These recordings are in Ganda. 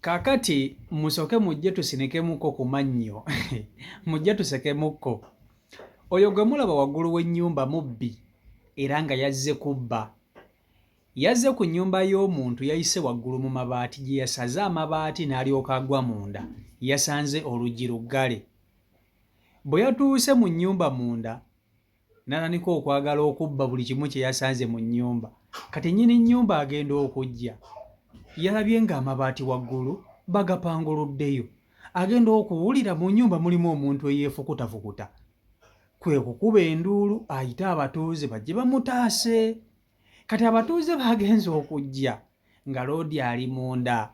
Kakati musoke mujje tusinekemuko ku mannyo. Mujje tusekemuko. Oyo gwe mulaba waggulu w'ennyumba mubbi era nga yazze kubba. Yazze ku nnyumba y'omuntu yayise waggulu mu mabaati gye yasaze amabaati n'alyoka agwa munda. Yasanze oluggi luggale. Bwe yatuuse mu nnyumba munda n'atandika okwagala okubba buli kimu kye yasanze mu nnyumba. Kati nnyini nnyumba agenda okujja. Yalabye ng'amabaati waggulu bagapanguluddeyo. Agenda okuwulira mu nnyumba mulimu omuntu eyeefukutafukuta. Kwe kukuba enduulu ayite abatuuze bajje bamutaase. Kati abatuuze bagenze okujja nga loodi ali munda.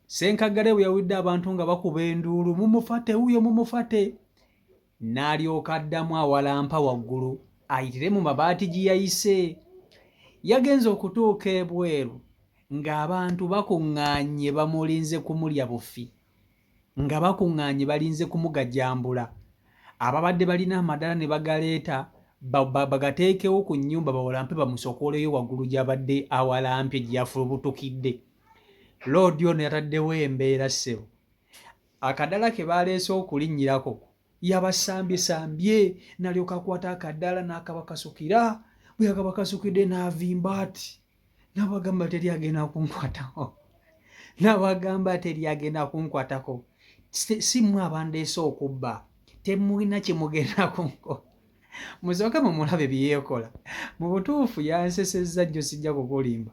Ssenkaggale bwe yawulidde abantu nga bakuba enduulu, mumufate wuyo mumufate. N'alyoka addamu awalampa waggulu ayitire mu mabaati gye yayise. Yagenze okutuuka ebweru ng'abantu bakuŋŋaanye bamulinze kumulya bufi, nga bakuŋŋaanye balinze kumugajambula. Ababadde balina amadala ne bagaleeta bagateekewo ku nnyumba bawalampe bamusokoleyo waggulu gy'abadde awalampye gye yafulubutukidde. Loodi ono yataddewo embeera ssebo. Akadala ke baleese okulinnyirako yabasambye n'alyoka akwata akadala n'akabakasukira. Bwe yakabakasukidde n'avimba ati n'abagamba teri agenda kunkwatako. N'abagamba teri agenda kunkwatako. Si mmwe abandeese okubba. Temulina kye mugenda kunko. Musooke mumulabe bye yeekola. Mu butuufu yansesezza nnyo sijja kukulimba.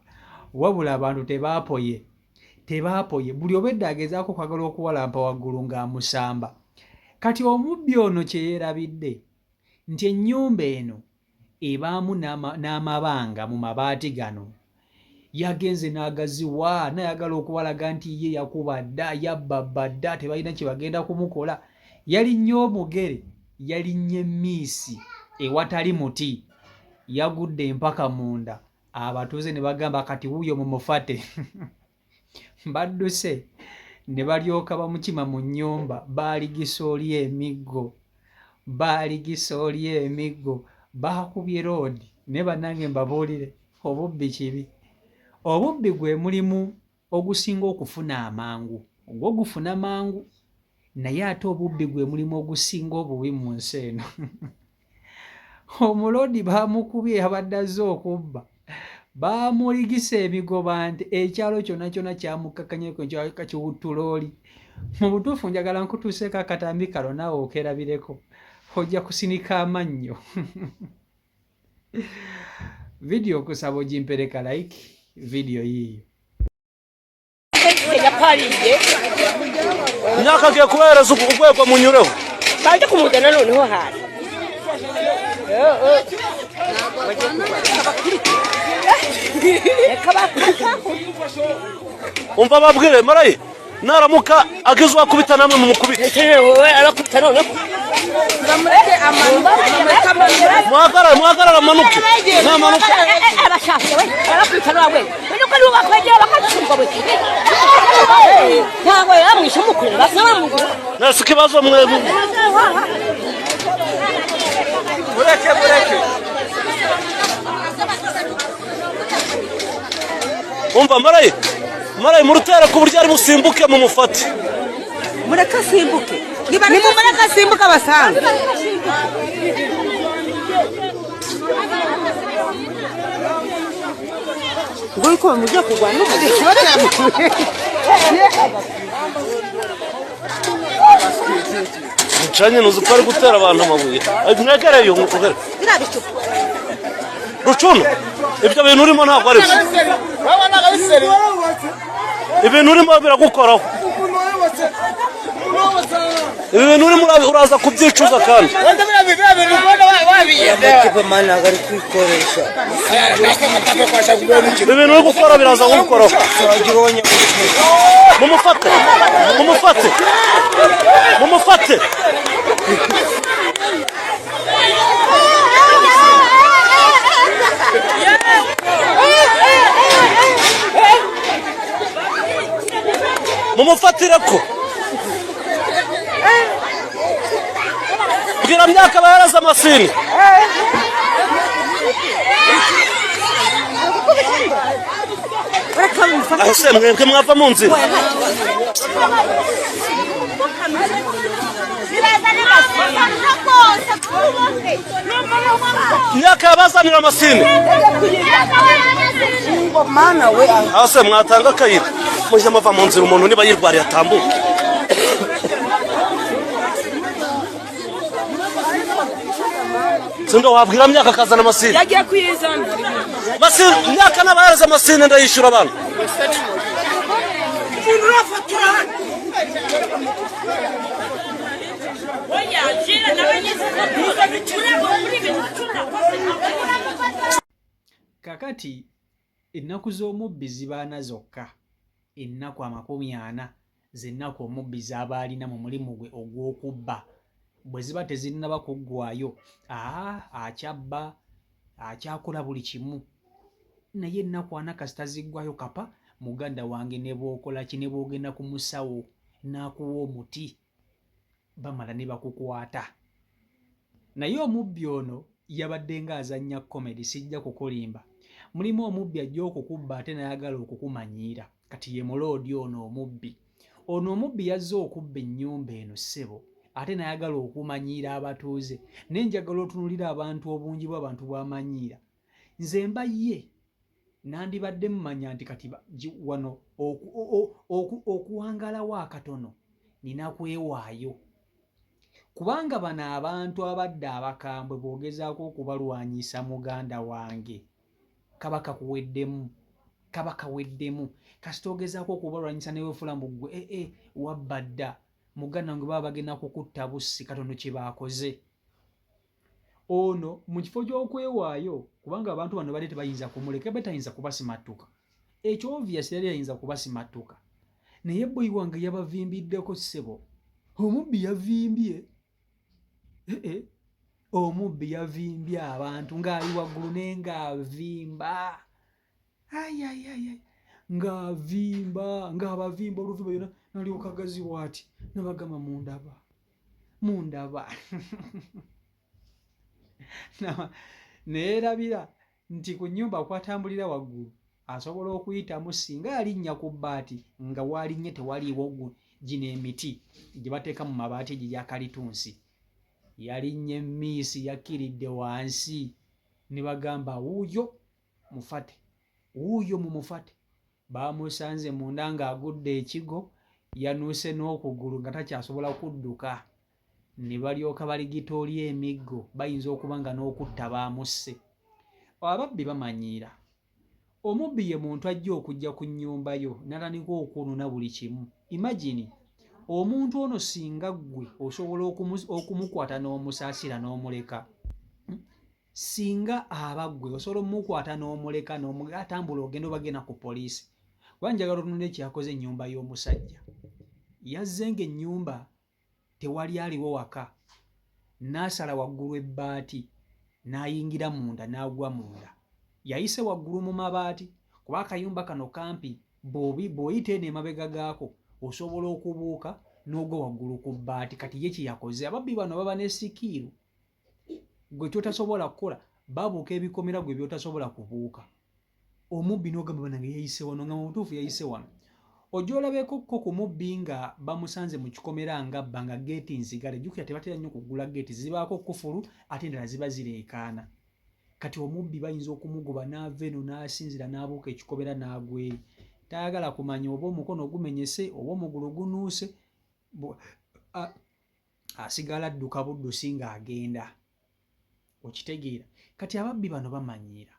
Wabula abantu tebaapoye. Buli obwedda agezaako kwagala okuwalampa waggulu ng'amusamba. Kati omubbi ono kye yeerabidde nti ennyumba eno ebaamu n'amabanga mu mabaati gano. Yagenze n'agaziwa n'ayagala okuwalaga nti ye yakuba dda, yabba dda, tebalina kye bagenda kumukola. Yalinnye omugere, yalinnye emmiisi ewatali muti. Yagudde empaka munda. Abatuuze ne bagamba kati wuuyo mumufate. Badduse ne balyoka bamukima mu nnyumba. Baaligisa oli emiggo. Baakubye loodi. Ne bannange mbabuulire obubbi kibi. Obubbi gwe mulimu ogusinga okufuna amangu. Ogwo gufuna mangu. Naye ate obubbi gwe mulimu ogusinga obubi mu nsi eno. Omuloodi baamukubye abadde azze okubba. Baamuligisa emigoba nti ekyalo kyonna kyonna kyamukkakanyeko kiwuttulooli. Mu butuufu njagala nkutuuseeko akatambi kalo naawe okerabireko. Ojja kusinika amannyo. Video kusaba ogimpereka like video yiyo. Nyaka ke kuhereza ukugwekwa munyureho. Baje kumujana noneho hari. Umva babwire marayi naramuka agizwa kubita namwe mu mukubita. Wowe arakubita noneho. Bamureke amanda Mwagara manuke. Namanuke. Abashaka we arakubita nawe. Nuko nuba kwegera bakatsuka we. Ntabwo yamwishe mukuru basaba mu. Nasi kibazo mwebu. Mureke. Umva marayi murutera ku buryo ari busimbuke mu mufati. Mureka simbuke. Ni mureka simbuka basanga. Ngoyi ko mujye kugwana n'ubundi kibazo yamukuye. Mucanye nuzupari gutera abantu amabuye. Mwegereye umugore. Birabicupa. Rucuno. Ibyo bintu urimo ntabwo ari byo. Ibintu urimo biragukoraho. Ibintu urimo uraza kubyicuza kandi. Ibintu uri gukora biraza kugukoraho. Mumufate. Mumufatire ko. Bwira myaka bayaraza amasini. Ureka ase mwebwe mwava mu nzira myaka yabazanira amasine Mana we. ase mwatanga akayira mujya muva mu nzira umuntu niba yirwariye atambuka sindo wabwira myaka akazana amasine Yagiye kwizana. masine myaka n'abahereza amasine ndayishyura abantu kakati ennaku z'omubbi zibaana zokka ennaku 40 z'ennaku omubbi z'aba alina mu mulimu gwe ogw'okubba bwe ziba tezinnaba kuggwayo akyabba akyakola buli kimu naye ennaku 4 kasita ziggwayo kapa muganda wange ne bw'okola ki ne bw'ogenda ku musawo n'akuwa omuti bamala ne bakukwata naye omubbi ono yabadde ng'azannya komedi sijja kukulimba mulimu omubbi ajja okukubba ate n'ayagala okukumanyiira kati ye muloodi ono omubbi yazze okubba ennyumba eno ssebo ate n'ayagala okumanyiira abatuuze naye njagala otunulira abantu obungi bw'abantu bw'amanyiira nze mba ye nandibadde mmanya nti kati wano okuwangalawo akatono nina kwewaayo kubanga bano abantu abadde abakambwe bw'ogezaako okubalwanyisa muganda wange kaba kaweddemu kasita ogezaako okubalwanyisa neweefula mu ggwe wabbadda muganda wange baba bagenda kukutta bussi katono kye baakoze ono mu kifo gy'okwewaayo kubanga abantu bano bali tebayinza kumuleka betayinza kubasimattuka ekyo obvious yali ayinza kubasimattuka naye boyi wange yabavimbiddeko ssebo omubbi yavimbye omubbi yavimbye abantu ng'ali waggulu naye ng'avimba ng'abavimba oluvimba yona nalyoka agaziwa ati nabagamba mundaba neerabira nti ku nnyumba kwatambulira waggulu asobola okuyitamu singa yalinnya ku bbaati nga waalinnye tewaliiwo gino emiti gye bateeka mu mabaati egyo gya kalitunsi yalinnye miisi yakkiridde wansi ne bagamba wuuyo mumufate baamusanze munda ng'agudde ekigo yanuuse n'okugulu nga takyasobola kudduka ne balyoka baligitoolya emiggo bayinza okuba nga n'okutta baamusse ababbi bamanyiira omubbi ye muntu ajja okujja ku nnyumba yo n'atandika okunona buli kimu imagine omuntu ono singa ggwe osobola okumukwata n'omusaasira n'omuleka singa aba ggwe osobola omukwata n'omuleka atambula ogenda obagenda ku poliisi kuba njagala otunula ekyakoze ennyumba y'omusajja yazze ng'ennyumba tewali aliwo waka n'asala waggulu ebbaati n'ayingira munda n'agwa munda yayise waggulu mu mabaati kuba akayumba kano kampi bw'oyita eno emabega gaako osobola okubuuka n'ogwa waggulu ku bbaati kati ye kyeyakoze ababbi bano baba ne sikiiru gwe kyotasobola kukola babuuka ebikomera gwe byotasobola kubuuka omubbi n'ogamba banange yayise wano nga mu butuufu yayise wano ojja olabeko ku mubbi nga bamusanze mu kikomera ngabba nga geeti nzigale jjukira tebatera nnyo kugula geeti zibaako kufulu ate endala ziba zireekaana kati omubbi bayinza okumugoba n'ava eno n'asinzira n'abuuka ekikomera n'agweri tayagala kumanya oba omukono gumenyese oba omugulu gunuuse asigala adduka buddusi ng'agenda okitegeera kati ababbi bano bamanyiira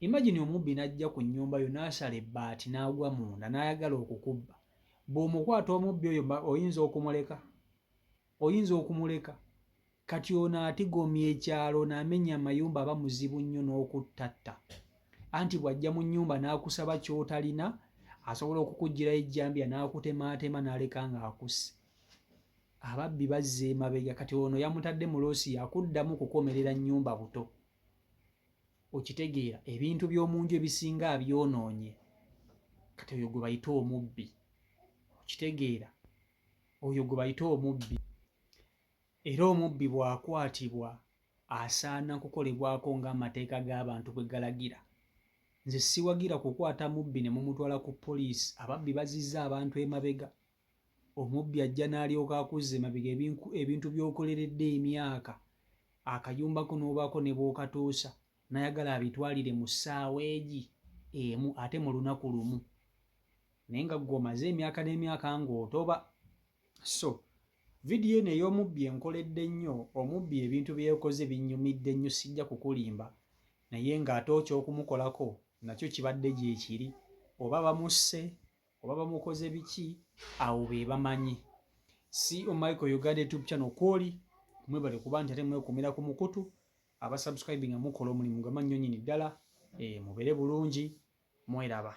imagine omubbi n'ajja ku nnyumba yo n'asala ebbaati n'agwa munda n'ayagala okukubba bw'omukwata omubbi oyo oyinza okumuleka kati ono atigomya ekyalo n'amenya amayumba aba muzibu nnyo n'okuttatta anti bw'ajja mu nnyumba n'akusaba ky'otalina asobola okukuggyirayo ejjambya n'akutemaatema n'aleka ng'akusse ababbi bazza emabega kati ono yamutadde mu loosi yakuddamu kukomerera nnyumba buto okitegeera ebintu by'omunju ebisinga abyonoonye kati oyo gwe bayita omubbi okitegeera oyo gwe bayita omubbi era omubbi bw'akwatibwa asaana kukolebwako ng'amateeka g'abantu bwe galagira nze siwagira kukwata mubbi ne mumutwala ku poliisi. Ababbi bazizza abantu emabega. Omubbi ajja n'alyoka akuzza emabega ebintu by'okoleredde emyaka. Akayumba kunoobako ne bw'okatuusa nayagala abitwalire mu ssaawa egi emu ate mu lunaku lumu. Naye nga ggwe omaze emyaka n'emyaka ng'otoba. So vidiyo eno ey'omubbi enkoledde nnyo. Omubbi ebintu bye yakoze binnyumidde nnyo, sijja kukulimba. Naye ng'ate okyokumukolako nakyo kibadde gye kiri. Oba bamusse oba bamukoze biki, awo be bamanyi. CEO Michael Uganda YouTube channel kwoli mwebale kuba nti ate mwekumira ku mukutu. Abasubscribing mukola omulimu gw'amannyo nnyini ddala. Mubere bulungi, mweraba.